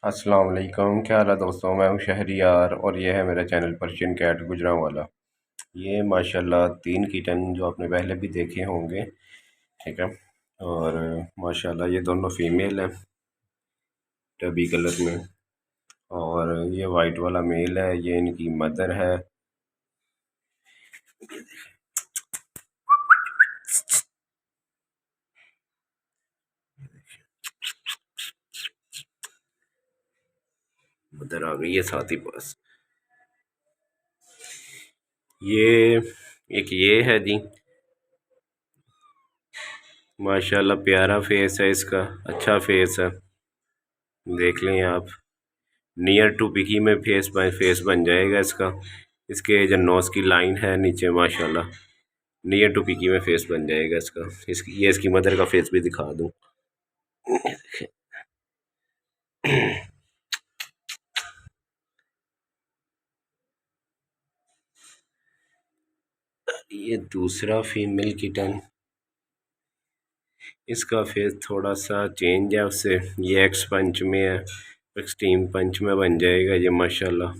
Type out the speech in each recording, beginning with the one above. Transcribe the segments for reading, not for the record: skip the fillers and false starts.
अस्सलाम वालेकुम, क्या हाल है दोस्तों। मैं हूं शहरियार और यह है मेरा चैनल पर्शियन कैट गुजरांवाला। ये माशाल्लाह 3 किटन जो आपने पहले भी देखे होंगे, ठीक है। और माशाल्लाह ये दोनों फीमेल हैं टबी कलर में, और ये वाइट वाला मेल है, ये इनकी मदर है। मदर आ गई है साथ ही पास। ये एक ये है जी, माशाल्लाह प्यारा फेस है इसका, अच्छा फेस है। देख लें आप, नियर टू पिकी में फेस बन जाएगा इसका। इसके जो नोज़ की लाइन है नीचे, माशाल्लाह नियर टू पिकी में फेस बन जाएगा इसका। इसकी ये इसकी मदर का फेस भी दिखा दूं। ये दूसरा फीमेल किटन, इसका फेस थोड़ा सा चेंज है उससे। ये एक्स पंच में है, एक्सट्रीम पंच में बन जाएगा ये माशाल्लाह।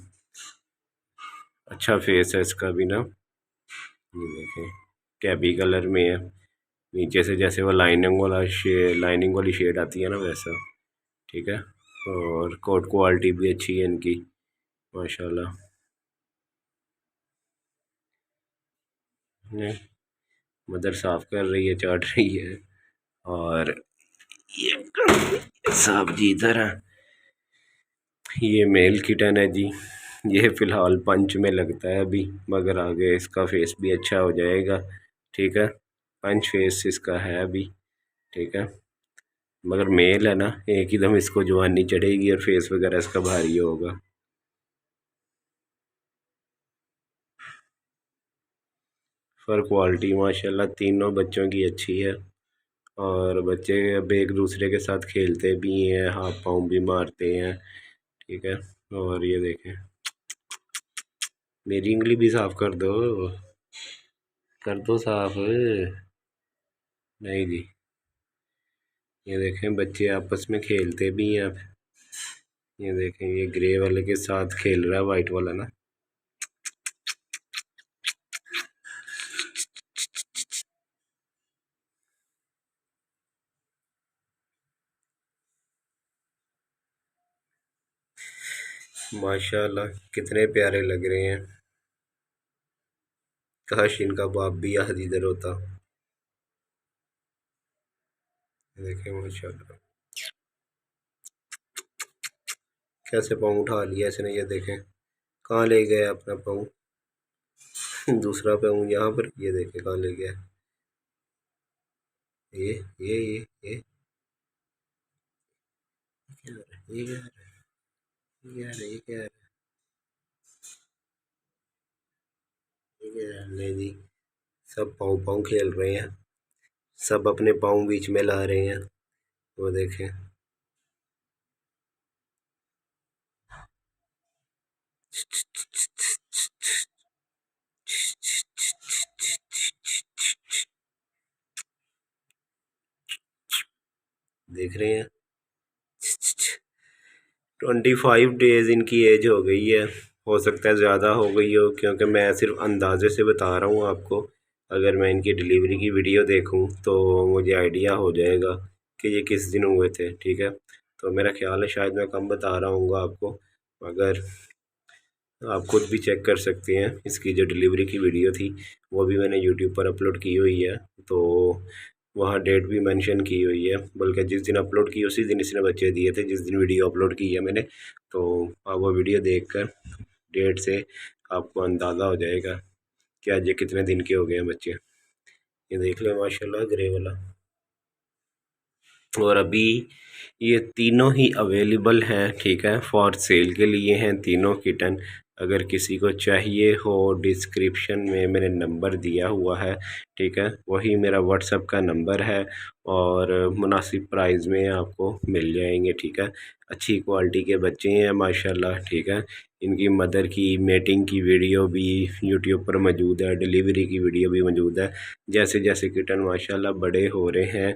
अच्छा फेस है इसका भी ना। ये देखें, कैबी कलर में है, नीचे से जैसे वो लाइनिंग वाली शेड आती है ना, वैसा, ठीक है। और कोट क्वालिटी भी अच्छी है इनकी माशाल्लाह। ने मदर साफ कर रही है, चाट रही है। और ये साहब जी इधर है। ये मेल किटन है जी। ये फ़िलहाल पंच में लगता है अभी, मगर आगे इसका फेस भी अच्छा हो जाएगा, ठीक है। पंच फेस इसका है अभी, ठीक है। मगर मेल है ना, एक ही दम इसको जवानी चढ़ेगी और फेस वगैरह इसका भारी होगा। फर क्वालिटी माशाल्लाह तीनों बच्चों की अच्छी है। और बच्चे अब एक दूसरे के साथ खेलते भी हैं, हाथ पाँव भी मारते हैं, ठीक है। और ये देखें, मेरी उंगली भी साफ कर दो साफ। नहीं जी, ये देखें बच्चे आपस में खेलते भी हैं अब। ये देखें, ये ग्रे वाले के साथ खेल रहा है वाइट वाला ना। माशाल्लाह कितने प्यारे लग रहे हैं। काश इनका बाप भी आज इधर होता। ये देखें माशाल्लाह, कैसे पाँव उठा लिया इसने, ये देखें कहाँ ले गया अपना पाँव। दूसरा पाँव यहाँ पर, ये देखें कहाँ ले गया। ये ये ये ये क्या हो रहा है, ये क्या हो रहा है, ये क्या हो रहा है, ये क्या हो रहा है। नहीं जी, सब पाँव पाँव खेल रहे हैं, सब अपने पाँव बीच में ला रहे हैं। वो देखें, देख रहे हैं। 25 डेज इनकी एज हो गई है। हो सकता है ज़्यादा हो गई हो, क्योंकि मैं सिर्फ अंदाजे से बता रहा हूँ आपको। अगर मैं इनकी डिलीवरी की वीडियो देखूँ तो मुझे आइडिया हो जाएगा कि ये किस दिन हुए थे, ठीक है। तो मेरा ख्याल है शायद मैं कम बता रहा हूँ आपको, मगर आप खुद भी चेक कर सकते हैं। इसकी जो डिलीवरी की वीडियो थी वो भी मैंने यूट्यूब पर अपलोड की हुई है, तो वहाँ डेट भी मेंशन की हुई है। बल्कि जिस दिन अपलोड की उसी दिन इसने बच्चे दिए थे, जिस दिन वीडियो अपलोड की है मैंने। तो आप वो वीडियो देखकर डेट से आपको अंदाज़ा हो जाएगा कि आज ये कितने दिन के हो गए हैं बच्चे। ये देख लो माशाल्लाह ग्रे वाला। और अभी ये तीनों ही अवेलेबल हैं, ठीक है, फॉर सेल के लिए हैं तीनों किटन। अगर किसी को चाहिए हो, डिस्क्रिप्शन में मैंने नंबर दिया हुआ है, ठीक है, वही मेरा व्हाट्सएप का नंबर है। और मुनासिब प्राइस में आपको मिल जाएंगे, ठीक है। अच्छी क्वालिटी के बच्चे हैं माशाल्लाह, ठीक है। इनकी मदर की मेटिंग की वीडियो भी यूट्यूब पर मौजूद है, डिलीवरी की वीडियो भी मौजूद है। जैसे जैसे किटन माशाल्लाह बड़े हो रहे हैं,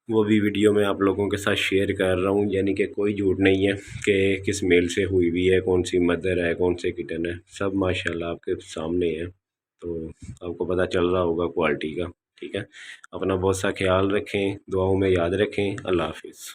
वो भी वीडियो मैं आप लोगों के साथ शेयर कर रहा हूँ, यानी कि कोई झूठ नहीं है कि किस मेल से हुई हुई है, कौन सी मदर है, कौन से किटन है, सब माशाल्लाह आपके सामने है। तो आपको पता चल रहा होगा क्वालिटी का। ठीक है, अपना बहुत सा ख्याल रखें, दुआओं में याद रखें। अल्लाह हाफिज़।